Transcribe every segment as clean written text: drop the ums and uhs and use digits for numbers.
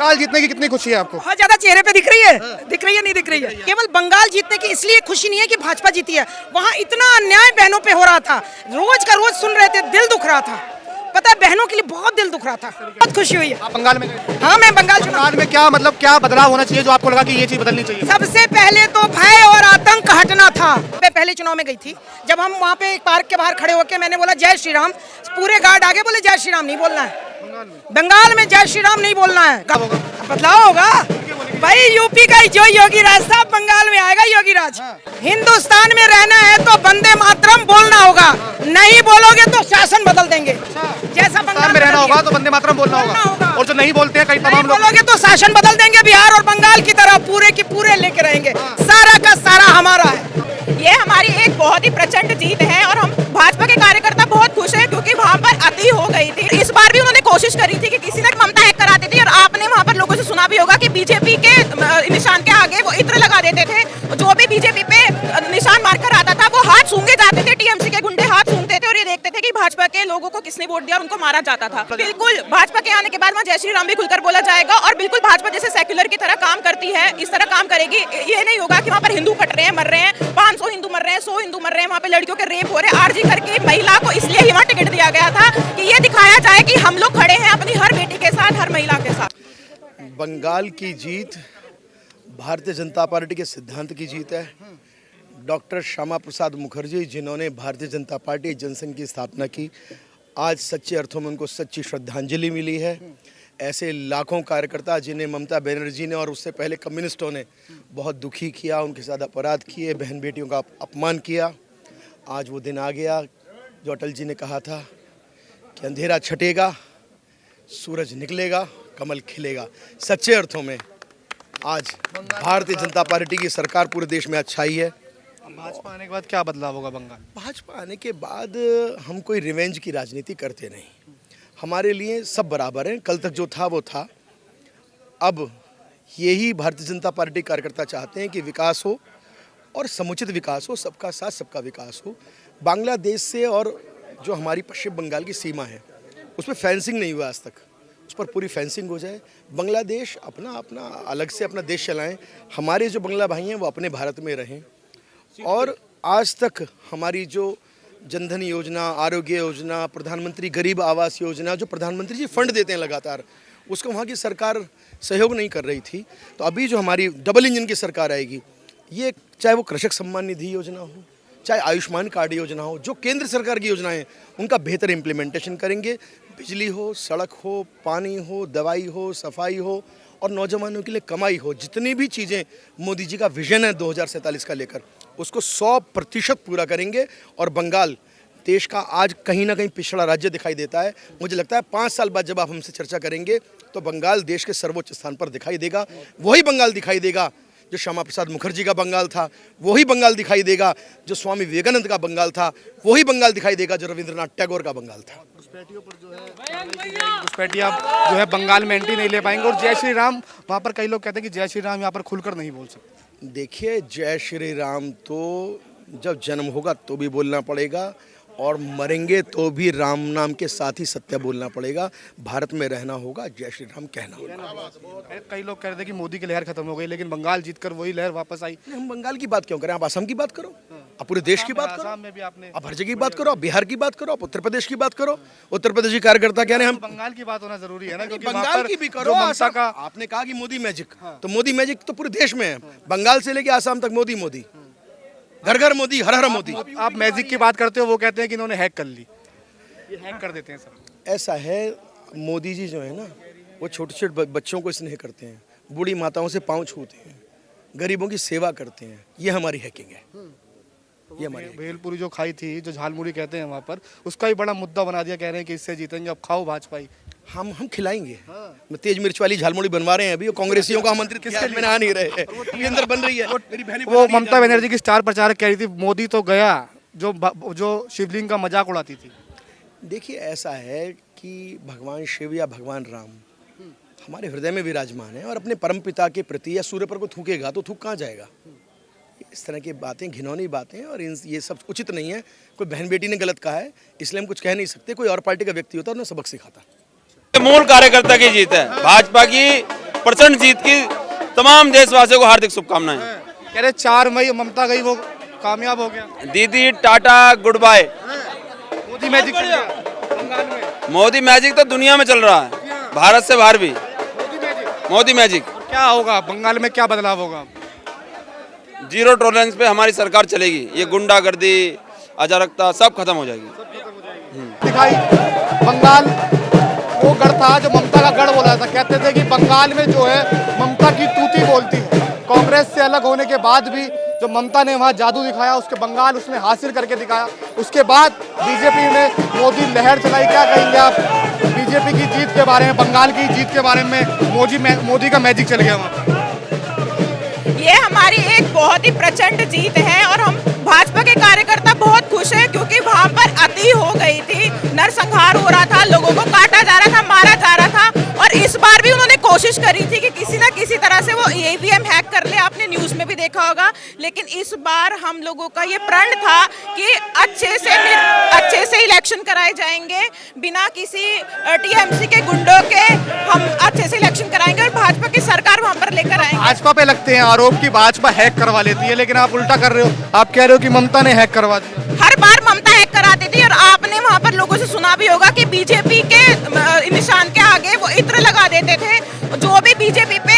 बंगाल जीतने की कितनी खुशी है आपको? बहुत ज्यादा चेहरे पे दिख रही है, दिख रही है नहीं दिख रही है। केवल बंगाल जीतने की इसलिए खुशी नहीं है कि भाजपा जीती है, वहाँ इतना अन्याय बहनों पे हो रहा था, रोज का रोज सुन रहे थे, दिल दुख रहा था। पता है बहनों के लिए बहुत दिल दुख रहा था, बहुत खुशी हुई है। आप बंगाल में गए? हाँ मैं बंगाल में क्या मतलब क्या बदलाव होना चाहिए जो आपको लगा कि ये चीज बदलनी चाहिए? सबसे पहले तो भय और आतंक हटना था। मैं पहले चुनाव में गई थी, जब हम वहाँ पे एक पार्क के बाहर खड़े होकर मैंने बोला जय श्री राम, पूरे गार्ड आगे बोले जय श्री राम नहीं बोलना है, बंगाल में जय श्री राम नहीं बोलना है। बदलाव होगा भाई, यूपी का जो योगी राज साहब बंगाल में आएगा योगी राज। हिंदुस्तान में रहना है तो वंदे मातरम बोलना होगा, नहीं बोलोगे तो शासन बदल देंगे। जैसा बंगाल में रहना होगा तो वंदे मातरम बोलना होगा, और जो नहीं बोलते हैं कई तमाम लोग बोलोगे तो शासन बदल देंगे। बिहार और बंगाल की तरह पूरे की पूरे लेके रहेंगे, सारा का सारा हमारा है। ये हमारी एक बहुत ही प्रचंड जीत है और हम भाजपा के कार्यकर्ता बहुत खुश हैं क्योंकि वहाँ पर अति हो गई थी। इस बार भी उन्होंने कोशिश करी थी कि किसी ने ममता हैक कराती थी, और आपने वहाँ पर लोगों से सुना भी होगा कि बीजेपी के निशान के आगे वो इत्र लगा देते थे, जो भी बीजेपी पे निशान मारकर आता था वो हाथ सूंघे जाते थे, टीएमसी के गुंडे हाथ सूंघते थे और ये देखते थे कि भाजपा के लोगों को किसने वोट दिया और उनको मारा जाता था। बिल्कुल भाजपा के आने के बाद वहाँ जय श्री राम भी खुलकर बोला जाएगा, और बिल्कुल भाजपा जैसे सेक्युलर की तरह काम करती है इस तरह काम करेगी। ये नहीं होगा कि वहाँ पर हिंदू कट रहे हैं, मर रहे हैं, 500 हिंदू मर रहे हैं, 100 हिंदू मर रहे हैं, वहाँ पे लड़कियों के रेप हो रहे हैं। आरजी करके महिला को इसलिए ही वहाँ टिकट दिया गया था कि ये दिखाया जाए कि हम लोग खड़े हैं अपनी हर बेटी के साथ, हर महिला के साथ। बंगाल की जीत भारतीय जनता पार्टी के सिद्धांत की जीत है। डॉक्टर श्यामा प्रसाद मुखर्जी जिन्होंने भारतीय जनता पार्टी जनसंघ की स्थापना की, आज सच्चे अर्थों में उनको सच्ची श्रद्धांजलि मिली है। ऐसे लाखों कार्यकर्ता जिन्हें ममता बनर्जी ने और उससे पहले कम्युनिस्टों ने बहुत दुखी किया, उनके साथ अपराध किए, बहन बेटियों का अपमान किया, आज वो दिन आ गया जो अटल जी ने कहा था कि अंधेरा छटेगा, सूरज निकलेगा, कमल खिलेगा। सच्चे अर्थों में आज भारतीय जनता पार्टी की सरकार पूरे देश में अच्छाई है। भाजपा आने के बाद क्या बदलाव होगा बंगाल? भाजपा आने के बाद हम कोई रिवेंज की राजनीति करते नहीं, हमारे लिए सब बराबर हैं। कल तक जो था वो था, अब यही भारतीय जनता पार्टी कार्यकर्ता चाहते हैं कि विकास हो और समुचित विकास हो, सबका साथ सबका विकास हो। बांग्लादेश से और जो हमारी पश्चिम बंगाल की सीमा है उस पर फेंसिंग नहीं हुआ आज तक, उस पर पूरी फेंसिंग हो जाए। बांग्लादेश अपना अपना अलग से अपना देश चलाएं, हमारे जो बंगला भाई हैं वो अपने भारत में रहें। और आज तक हमारी जो जनधन योजना, आरोग्य योजना, प्रधानमंत्री गरीब आवास योजना, जो प्रधानमंत्री जी फंड देते हैं लगातार, उसको वहाँ की सरकार सहयोग नहीं कर रही थी। तो अभी जो हमारी डबल इंजन की सरकार आएगी, ये चाहे वो कृषक सम्मान निधि योजना हो, चाहे आयुष्मान कार्ड योजना हो, जो केंद्र सरकार की योजनाएं उनका बेहतर इम्प्लीमेंटेशन करेंगे। बिजली हो, सड़क हो, पानी हो, दवाई हो, सफाई हो और नौजवानों के लिए कमाई हो, जितनी भी चीज़ें मोदी जी का विजन है 2047 का लेकर, उसको 100% पूरा करेंगे। और बंगाल देश का आज कहीं ना कहीं पिछड़ा राज्य दिखाई देता है। मुझे लगता है 5 साल बाद जब आप हमसे चर्चा करेंगे तो बंगाल देश के सर्वोच्च स्थान पर दिखाई देगा। वही बंगाल दिखाई देगा जो श्यामा प्रसाद मुखर्जी का बंगाल था, वही बंगाल दिखाई देगा जो स्वामी विवेकानंद का बंगाल था, वही बंगाल दिखाई देगा जो रविंद्रनाथ टैगोर का बंगाल था। घुसपैठिया जो है बंगाल में एंट्री नहीं ले पाएंगे, और जय श्री राम वहाँ पर कई लोग कहते हैं कि जय श्री राम यहाँ पर खुलकर नहीं बोल सकते। देखिए, जय श्री राम तो जब जन्म होगा तो भी बोलना पड़ेगा, और मरेंगे तो भी राम नाम के साथ ही सत्य बोलना पड़ेगा। भारत में रहना होगा, जय श्री राम कहना होगा। कई लोग कह रहे थे कि मोदी की लहर खत्म हो गई, लेकिन बंगाल जीतकर वही लहर वापस आई। हम बंगाल की बात क्यों करें? आप असम की बात करो, आप पूरे देश की बात करो, असम में भी आपने, आप हर जगह की बात करो, आप बिहार की बात करो, आप उत्तर प्रदेश की बात करो। उत्तर प्रदेश के कार्यकर्ता कह रहे हैं हम बंगाल की बात होना जरूरी है ना, क्योंकि बंगाल की भी करो। आपने कहा कि मोदी मैजिक, तो मोदी मैजिक तो पूरे देश में है, बंगाल से लेके आसाम तक मोदी मोदी, घर घर मोदी, हर हर मोदी। आप मैजिक की बात करते हो, वो कहते हैं कि इन्होंने हैक कर ली, ये हैक कर देते हैं सर। ऐसा है, मोदी जी जो है ना, वो छोटे छोटे बच्चों को स्नेह करते हैं, बूढ़ी माताओं से पाँव छूते हैं, गरीबों की सेवा करते हैं। ये हमारी हैकिंग है। ये हमारी भेलपुरी जो खाई थी, जो झालमुड़ी कहते हैं वहाँ पर, उसका ही बड़ा मुद्दा बना दिया, कह रहे हैं कि इससे जीतेंगे, अब खाओ भाजपा ही। हम खिलाएंगे। तेज मिर्च वाली झालमुड़ी बनवा रहे हैं अभी, कांग्रेसियों का आमंत्रित किसके में आ नहीं रहे हैं, अभी अंदर बन रही है। वो ममता बनर्जी की स्टार प्रचारक कह रही थी मोदी तो गया, जो शिवलिंग का मजाक उड़ाती थी। देखिए, ऐसा है कि भगवान शिव या भगवान राम हमारे हृदय में विराजमान है, और अपने परम पिता के प्रति या सूर्य पर को थूकेगा तो थूक कहाँ जाएगा। इस तरह की बातें घिनौनी बातें, और ये सब उचित नहीं है। कोई बहन बेटी ने गलत कहा है इसलिए हम कुछ कह नहीं सकते। कोई और पार्टी का व्यक्ति होता है उन्हें सबक सिखाता। मूल कार्यकर्ता की जीत है। भाजपा की प्रचंड जीत की तमाम देशवासियों को हार्दिक शुभकामनाएं। कह रहे 4 मई ममता गई वो कामयाब हो गया। दीदी tata good bye. Modi magic चल गया बंगाल में। मोदी मैजिक तो दुनिया में चल रहा है, भारत से बाहर भी मोदी मैजिक। क्या होगा बंगाल में, क्या बदलाव होगा? जीरो टॉलरेंस पे हमारी सरकार चलेगी। ये गुंडागर्दी, अराजकता सब खत्म हो जाएगी। दिखाई बंगाल वो गढ़ था जो ममता का गढ़ बोला था। कहते थे कि बंगाल में जो है ममता की तूती बोलती है। कांग्रेस से अलग होने के बाद भी जो ममता ने वहाँ जादू दिखाया, उसके बंगाल उसने हासिल करके दिखाया। उसके बाद बीजेपी ने मोदी लहर चलाई। क्या कहेंगे आप बीजेपी की जीत के बारे में, बंगाल की जीत के बारे में? मोदी का मैजिक चल गया वहाँ। ये हमारी एक बहुत ही प्रचंड जीत है और हम भाजपा के कार्यकर्ता बहुत खुश हैं क्योंकि वहाँ पर अति हो गई थी, नरसंहार हो रहा था, लोगों को काटा जा रहा था, मारा जा रहा था। और इस बार भी उन्होंने कोशिश करी थी कि किसी ना किसी तरह से वो ईवीएम हैक कर ले, आपने न्यूज़ में भी देखा होगा। लेकिन इस बार हम लोगों का ये प्रण था कि अच्छे से इलेक्शन कराए जाएंगे, बिना किसी टीएमसी के गुंडों के हम अच्छे से इलेक्शन कराएंगे और भाजपा की सरकार वहाँ पर लेकर आएंगे। भाजपा पे लगते हैं आरोप कि भाजपा हैक करवा लेती है, लेकिन आप उल्टा कर रहे हो। आप कह रहे हो कि ममता ने हैक करवा दिया। हर बार ममता हैक कराती थी और आपने वहाँ पर लोगों से सुना भी होगा कि बीजेपी के निशान के आगे वो इत्र लगा देते थे। जो भी बीजेपी पे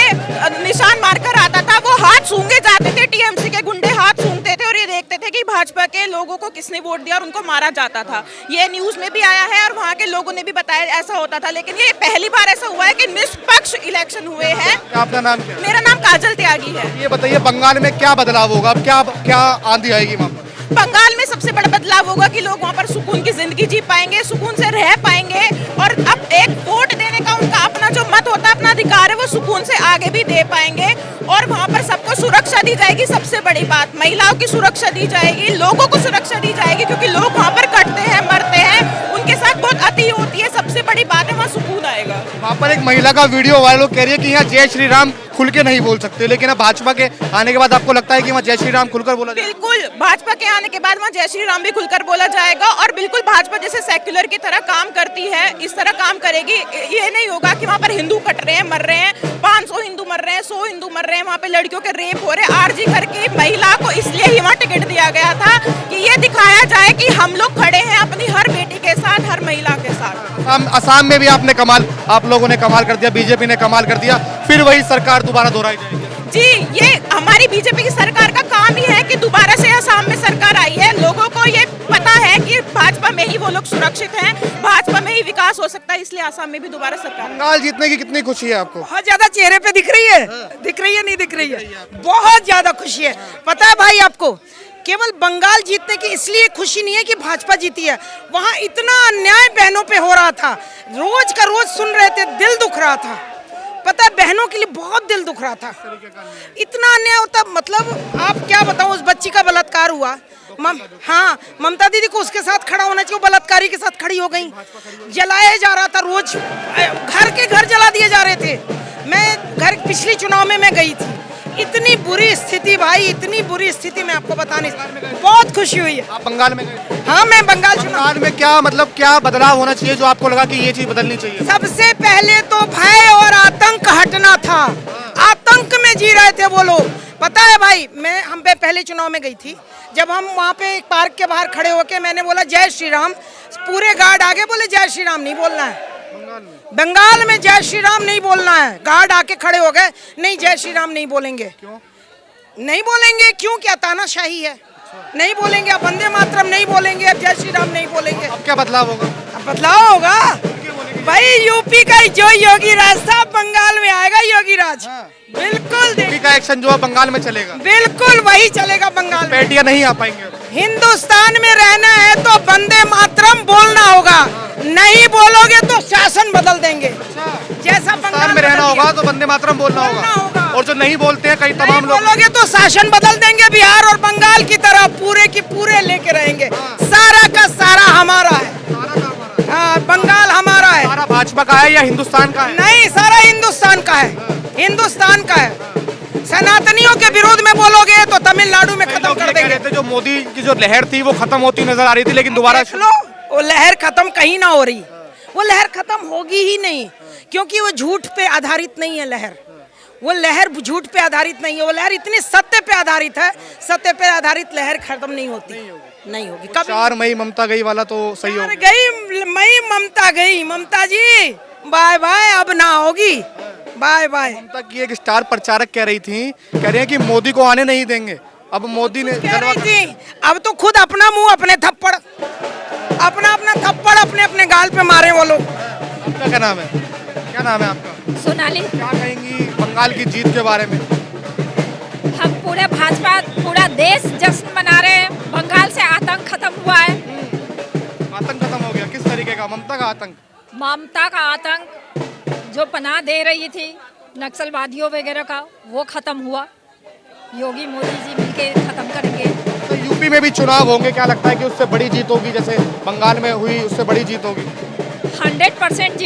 निशान मारकर आता था वो हाथ सूंघे जाते थे, टीएमसी के गुंडे हाथ सूंघते थे और ये देखते थे कि भाजपा के लोगों को किसने वोट दिया और उनको मारा जाता था। ये न्यूज़ में भी आया है और वहाँ के लोगों ने भी बताया ऐसा होता था। लेकिन ये पहली बार ऐसा हुआ है कि निष्पक्ष इलेक्शन हुए हैं। आपका नाम क्या है? मेरा नाम काजल त्यागी है। ये बताइए बंगाल में क्या बदलाव होगा? अब क्या आंधी आएगी वहाँ पर? बंगाल में सबसे बड़ा बदलाव होगा कि लोग वहाँ पर सुकून की जिंदगी जी पाएंगे, सुकून से रह पाएंगे और अब एक वोट देने का उनका अपना जो मत होता है, अपना अधिकार है, वो सुकून से आगे भी दे पाएंगे। और वहाँ पर सबको सुरक्षा दी जाएगी। सबसे बड़ी बात, महिलाओं की सुरक्षा दी जाएगी, लोगों को सुरक्षा दी जाएगी क्योंकि लोग वहाँ पर कटते हैं, मरते हैं, उनके साथ बहुत अति होती है। सबसे बड़ी बात है, वहाँ सुकून आएगा। वहाँ पर एक महिला का वीडियो वायरल कह रही है कि यहाँ जय श्री राम खुल के नहीं बोल सकते, लेकिन अब भाजपा के आने के बाद आपको लगता है कि वहाँ जय श्री राम खुलकर बोला जाएगा? बिल्कुल, भाजपा के आने के बाद वहाँ जय श्री राम भी खुलकर बोला जाएगा और बिल्कुल भाजपा जैसे सेक्युलर की तरह काम करती है इस तरह काम करेगी। ये नहीं होगा कि वहाँ पर हिंदू कट रहे हैं, मर रहे हैं, 500 हिंदू मर रहे हैं, 100 हिंदू मर रहे हैं, वहाँ पे लड़कियों के रेप हो रहे हैं। आरजी घर की महिला को इसलिए ही वहाँ टिकट दिया गया था कि ये दिखाया जाए कि हम लोग खड़े हैं अपनी हर बेटी के साथ, हर महिला के साथ। असम में भी आप लोगों ने कमाल कर दिया, बीजेपी ने कमाल कर दिया, फिर वही सरकार दोबारा दोहराई जाएगी। जी, ये हमारी बीजेपी की सरकार का काम ही है कि दोबारा से असम में सरकार आई है। लोगों को ये पता है कि भाजपा में ही वो लोग सुरक्षित हैं, भाजपा में ही विकास हो सकता है, इसलिए असम में भी दोबारा सरकार। बंगाल जीतने की कितनी खुशी है आपको? बहुत ज्यादा चेहरे पे दिख रही है। दिख रही है, नहीं दिख रही है? बहुत ज्यादा खुशी है। पता है भाई आपको, केवल बंगाल जीतने की इसलिए खुशी नहीं है कि भाजपा जीती है, वहाँ इतना अन्याय बहनों पे हो रहा था, रोज का रोज सुन रहे थे, दिल दुख रहा था। पता है बहनों के लिए बहुत दिल दुख रहा था। इतना अन्याय होता, मतलब आप क्या बताओ, उस बच्ची का बलात्कार हुआ। हाँ, ममता दीदी को उसके साथ खड़ा होना चाहिए, बलात्कारी के साथ खड़ी हो गई। जलाया जा रहा था, रोज घर के घर जला दिए जा रहे थे। मैं घर पिछली चुनाव में मैं गई थी, इतनी बुरी स्थिति भाई, इतनी बुरी स्थिति मैं आपको बता नहीं सकता। बहुत खुशी हुई है। आप बंगाल में गए? हाँ, मैं बंगाल में क्या मतलब क्या बदलाव होना चाहिए जो आपको लगा कि ये चीज बदलनी चाहिए? सबसे पहले तो भय और आतंक हटना था। आतंक में जी रहे थे वो लोग। पता है भाई, हम पहले चुनाव में गई थी, जब हम वहाँ पे एक पार्क के बाहर खड़े होके मैंने बोला जय श्री राम, पूरे गार्ड आगे बोले जय श्री राम नहीं बोलना है। बंगाल में जय श्री राम नहीं बोलना है। गार्ड आके खड़े हो गए, नहीं जय श्री राम नहीं बोलेंगे। क्यों नहीं बोलेंगे? क्यों, क्या तानाशाही है? नहीं बोलेंगे। अब वंदे मातरम नहीं बोलेंगे, अब जय श्री राम नहीं बोलेंगे। अब क्या बदलाव होगा? अब बदलाव होगा भाई। यूपी का जो योगी राज था, बंगाल में आएगा योगी राज। बिल्कुल यूपी का एक्शन जो है बंगाल में चलेगा, बिल्कुल वही चलेगा बंगाल में। बेटियां नहीं आ पाएंगे। हिंदुस्तान में रहना है तो वंदे मातरम बोलना होगा, नहीं बोलोगे तो शासन बदल देंगे। जैसा बंगाल में रहना होगा तो वंदे मातरम बोलना होगा, और जो नहीं बोलते हैं कई तमाम लोग बोलोगे तो शासन बदल देंगे। बिहार और बंगाल की तरह पूरे की पूरे लेके रहेंगे। सारा का सारा हमारा है। हाँ, बंगाल हमारा है। सारा भाजपा का है या हिंदुस्तान का है? नहीं, सारा हिंदुस्तान का है। हिंदुस्तान का है। सनातनियों के विरोध में बोलोगे तो तमिलनाडु में खत्म कर देंगे। जो मोदी की जो लहर थी वो खत्म होती नजर आ रही थी, लेकिन दोबारा देख लो, वो लहर खत्म कहीं ना हो रही। वो लहर खत्म होगी ही नहीं, क्योंकि वो झूठ पे आधारित नहीं है लहर। वो लहर झूठ पे आधारित नहीं है, वो लहर इतनी सत्य पे आधारित है, सत्य पे आधारित लहर खत्म नहीं होती, नहीं होगी कभी। 4 मई ममता गई वाला तो सही यार होगा। गई मई, ममता गई, ममता जी बाय बाय, अब ना होगी, बाय बाय। ममता की एक स्टार प्रचारक कह रही थी, कह रही है कि मोदी को आने नहीं देंगे। अब मोदी ने कह रही थी, अब तो खुद अपना मुंह अपने थप्पड़, अपना अपना थप्पड़ अपने अपने गाल पे मारे वो लोग। आपका क्या नाम है? क्या नाम है आपका? सोनाली। क्या कहेंगी बंगाल की जीत के बारे में? हम पूरे भाजपा, पूरा देश जश्न मना रहे हैं। बंगाल से आतंक खत्म हुआ है। आतंक खत्म हो गया, किस तरीके का? ममता का आतंक? ममता का आतंक जो पनाह दे रही थी नक्सलवादियों वगैरह का, वो खत्म हुआ। योगी मोदी जी मिलके खत्म करेंगे। तो यूपी में भी चुनाव होंगे, क्या लगता है कि उससे बड़ी जीत होगी, जैसे बंगाल में हुई उससे बड़ी जीत होगी? 100% जीत